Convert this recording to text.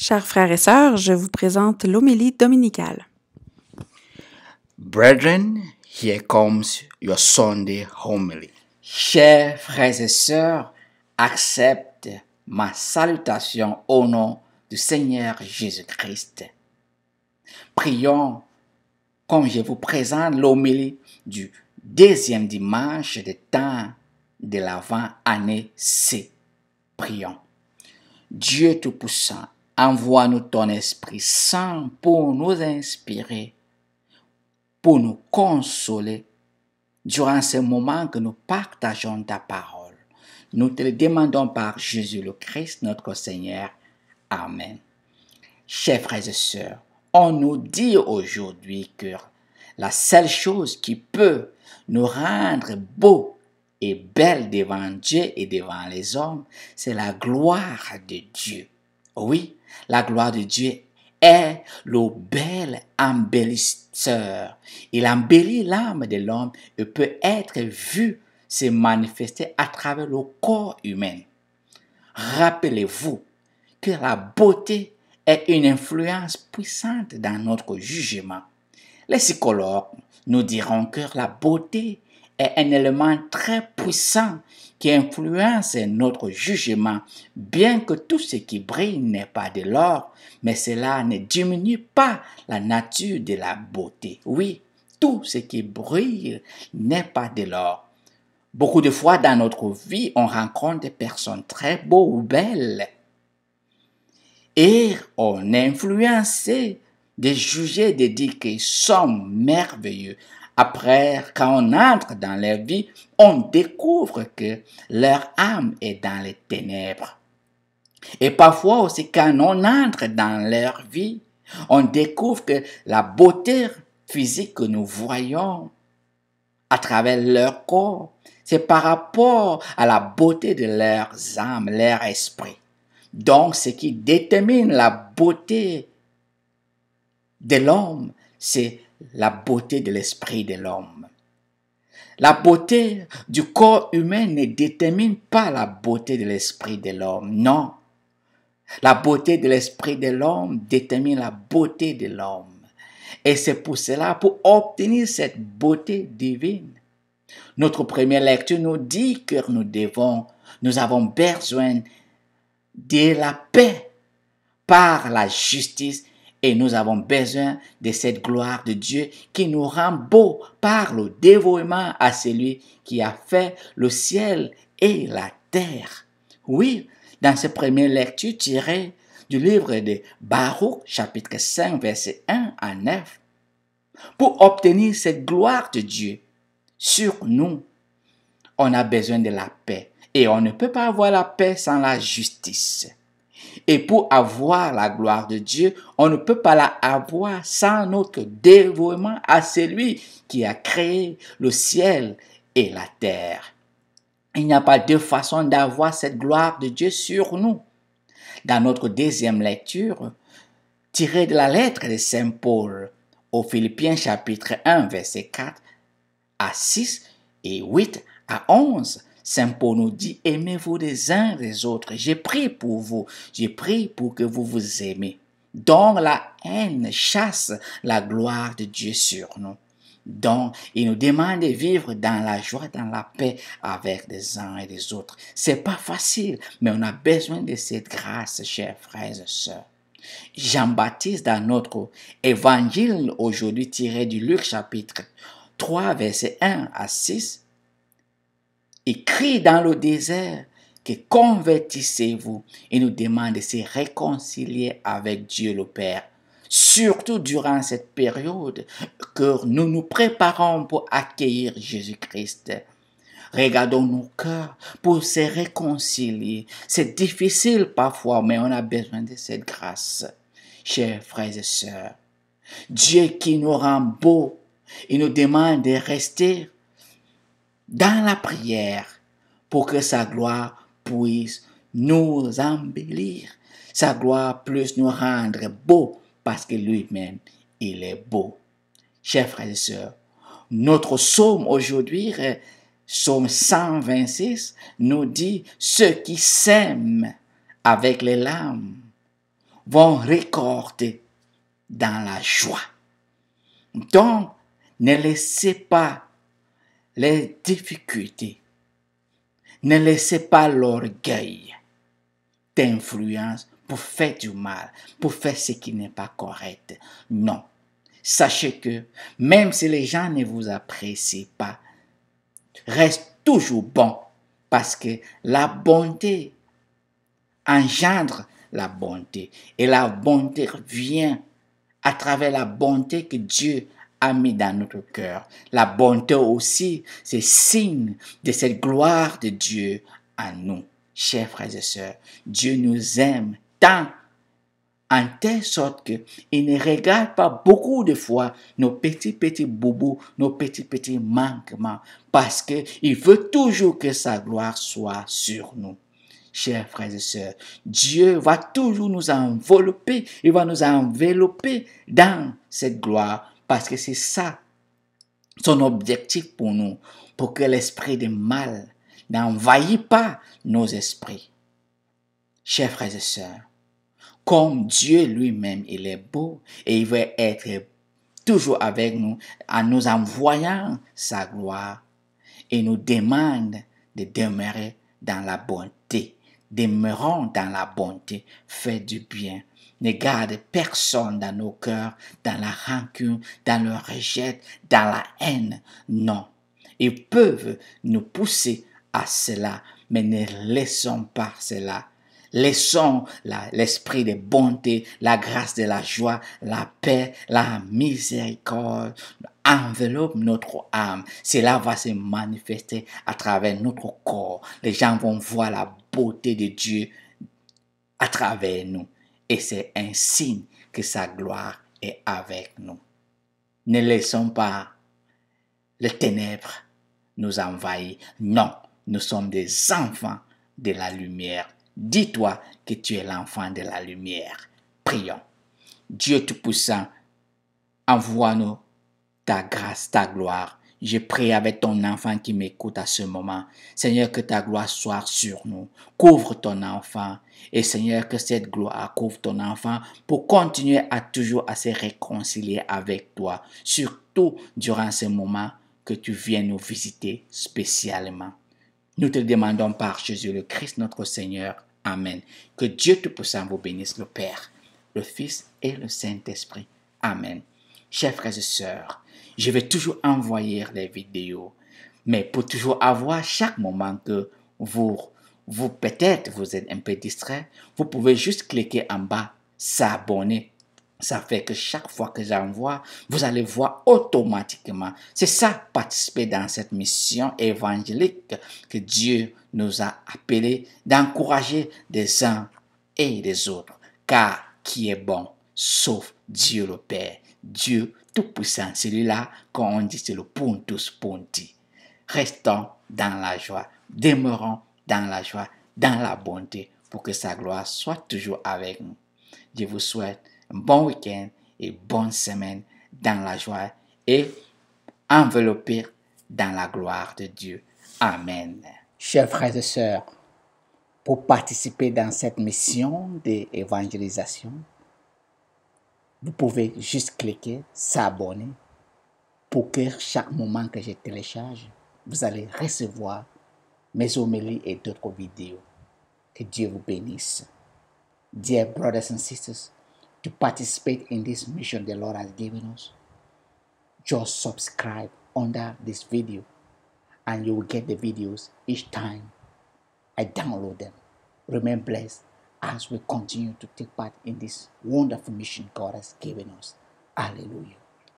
Chers frères et sœurs, je vous présente l'homélie dominicale. Brethren, here comes your Sunday homily. Chers frères et sœurs, accepte ma salutation au nom du Seigneur Jésus-Christ. Prions comme je vous présente l'homélie du deuxième dimanche des temps de l'Avent année C. Prions. Dieu Tout-Puissant, envoie-nous ton Esprit Saint pour nous inspirer, pour nous consoler durant ce moment que nous partageons ta parole. Nous te le demandons par Jésus le Christ, notre Seigneur. Amen. Chers frères et sœurs, on nous dit aujourd'hui que la seule chose qui peut nous rendre beaux et belles devant Dieu et devant les hommes, c'est la gloire de Dieu. Oui, la gloire de Dieu est le bel embellisseur. Il embellit l'âme de l'homme et peut être vu se manifester à travers le corps humain. Rappelez-vous que la beauté est une influence puissante dans notre jugement. Les psychologues nous diront que la beauté est un élément très puissant qui influence notre jugement, bien que tout ce qui brille n'est pas de l'or, mais cela ne diminue pas la nature de la beauté. Oui, tout ce qui brille n'est pas de l'or. Beaucoup de fois dans notre vie, on rencontre des personnes très beaux ou belles et on est influencé de juger, de dire qu'ils sont merveilleux. Après, quand on entre dans leur vie, on découvre que leur âme est dans les ténèbres. Et parfois aussi, quand on entre dans leur vie, on découvre que la beauté physique que nous voyons à travers leur corps, c'est par rapport à la beauté de leurs âmes, leur esprit. Donc, ce qui détermine la beauté de l'homme, c'est la beauté de l'esprit de l'homme. La beauté du corps humain ne détermine pas la beauté de l'esprit de l'homme, non. La beauté de l'esprit de l'homme détermine la beauté de l'homme. Et c'est pour cela, pour obtenir cette beauté divine, notre première lecture nous dit que nous avons besoin de la paix par la justice et nous avons besoin de cette gloire de Dieu qui nous rend beaux par le dévouement à celui qui a fait le ciel et la terre. Oui, dans cette première lecture tirée du livre de Baruch, chapitre 5, verset 1 à 9, pour obtenir cette gloire de Dieu sur nous, on a besoin de la paix. Et on ne peut pas avoir la paix sans la justice. Et pour avoir la gloire de Dieu, on ne peut pas la avoir sans notre dévouement à celui qui a créé le ciel et la terre. Il n'y a pas deux façons d'avoir cette gloire de Dieu sur nous. Dans notre deuxième lecture, tirée de la lettre de Saint Paul aux Philippiens chapitre 1, verset 4 à 6 et 8 à 11, Saint Paul nous dit, aimez-vous les uns les autres. J'ai prié pour vous. J'ai prié pour que vous vous aimez. Donc la haine chasse la gloire de Dieu sur nous. Donc, il nous demande de vivre dans la joie, dans la paix avec les uns et les autres. C'est pas facile, mais on a besoin de cette grâce, chers frères et sœurs. Jean-Baptiste, dans notre évangile aujourd'hui tiré du Luc chapitre 3, verset 1 à 6, il crie dans le désert que convertissez-vous et nous demande de se réconcilier avec Dieu le Père. Surtout durant cette période que nous nous préparons pour accueillir Jésus-Christ. Regardons nos cœurs pour se réconcilier. C'est difficile parfois, mais on a besoin de cette grâce. Chers frères et sœurs, Dieu qui nous rend beaux, il nous demande de rester dans la prière pour que sa gloire puisse nous embellir. Sa gloire puisse nous rendre beaux parce que lui-même, il est beau. Chers frères et sœurs, notre psaume aujourd'hui, psaume 126, nous dit « Ceux qui s'aiment avec les larmes vont récolter dans la joie. Donc, ne laissez pas les difficultés, ne laissez pas l'orgueil t'influence pour faire du mal, pour faire ce qui n'est pas correct. Non. Sachez que même si les gens ne vous apprécient pas, reste toujours bon parce que la bonté engendre la bonté et la bonté vient à travers la bonté que Dieu a mis dans notre cœur. La bonté aussi, c'est signe de cette gloire de Dieu en nous. Chers frères et sœurs, Dieu nous aime tant en telle sorte qu'il ne regarde pas beaucoup de fois nos petits boubous, nos petits manquements, parce qu'il veut toujours que sa gloire soit sur nous. Chers frères et sœurs, Dieu va toujours nous envelopper, il va nous envelopper dans cette gloire, parce que c'est ça son objectif pour nous, pour que l'esprit de mal n'envahisse pas nos esprits. Chers frères et sœurs, comme Dieu lui-même, il est beau et il veut être toujours avec nous en nous envoyant sa gloire. Il nous demande de demeurer dans la bonté. Demeurons dans la bonté, fais du bien. Ne garde personne dans nos cœurs, dans la rancune, dans le rejet, dans la haine. Non, ils peuvent nous pousser à cela, mais ne laissons pas cela. Laissons l'esprit de bonté, la grâce de la joie, la paix, la miséricorde enveloppe notre âme. Cela va se manifester à travers notre corps. Les gens vont voir la beauté de Dieu à travers nous. Et c'est un signe que sa gloire est avec nous. Ne laissons pas les ténèbres nous envahir. Non, nous sommes des enfants de la lumière. Dis-toi que tu es l'enfant de la lumière. Prions. Dieu Tout-Puissant, envoie-nous ta grâce, ta gloire. Je prie avec ton enfant qui m'écoute à ce moment. Seigneur, que ta gloire soit sur nous. Couvre ton enfant. Et Seigneur, que cette gloire couvre ton enfant pour continuer à toujours à se réconcilier avec toi. Surtout durant ce moment que tu viens nous visiter spécialement. Nous te demandons par Jésus le Christ, notre Seigneur. Amen. Que Dieu Tout-Puissant vous bénisse, le Père, le Fils et le Saint-Esprit. Amen. Chers frères et sœurs, je vais toujours envoyer les vidéos, mais pour toujours avoir chaque moment que vous peut-être vous êtes un peu distrait, vous pouvez juste cliquer en bas, s'abonner. Ça fait que chaque fois que j'envoie, vous allez voir automatiquement. C'est ça, participer dans cette mission évangélique que Dieu nous a appelés d'encourager des uns et des autres. Car qui est bon, sauf Dieu le Père, Dieu Tout-Puissant, celui-là, quand on dit c'est le Pontus Ponti. Restons dans la joie, demeurons dans la joie, dans la bonté, pour que sa gloire soit toujours avec nous. Je vous souhaite un bon week-end et bonne semaine dans la joie et enveloppé dans la gloire de Dieu. Amen. Chers frères et sœurs, pour participer dans cette mission d'évangélisation, vous pouvez juste cliquer s'abonner pour que chaque moment que je télécharge, vous allez recevoir mes homélies et d'autres vidéos. Que Dieu vous bénisse. Dear brothers and sisters, to participate in this mission the Lord has given us, just subscribe under this video and you will get the videos each time I download them. Remain blessed as we continue to take part in this wonderful mission God has given us. Hallelujah.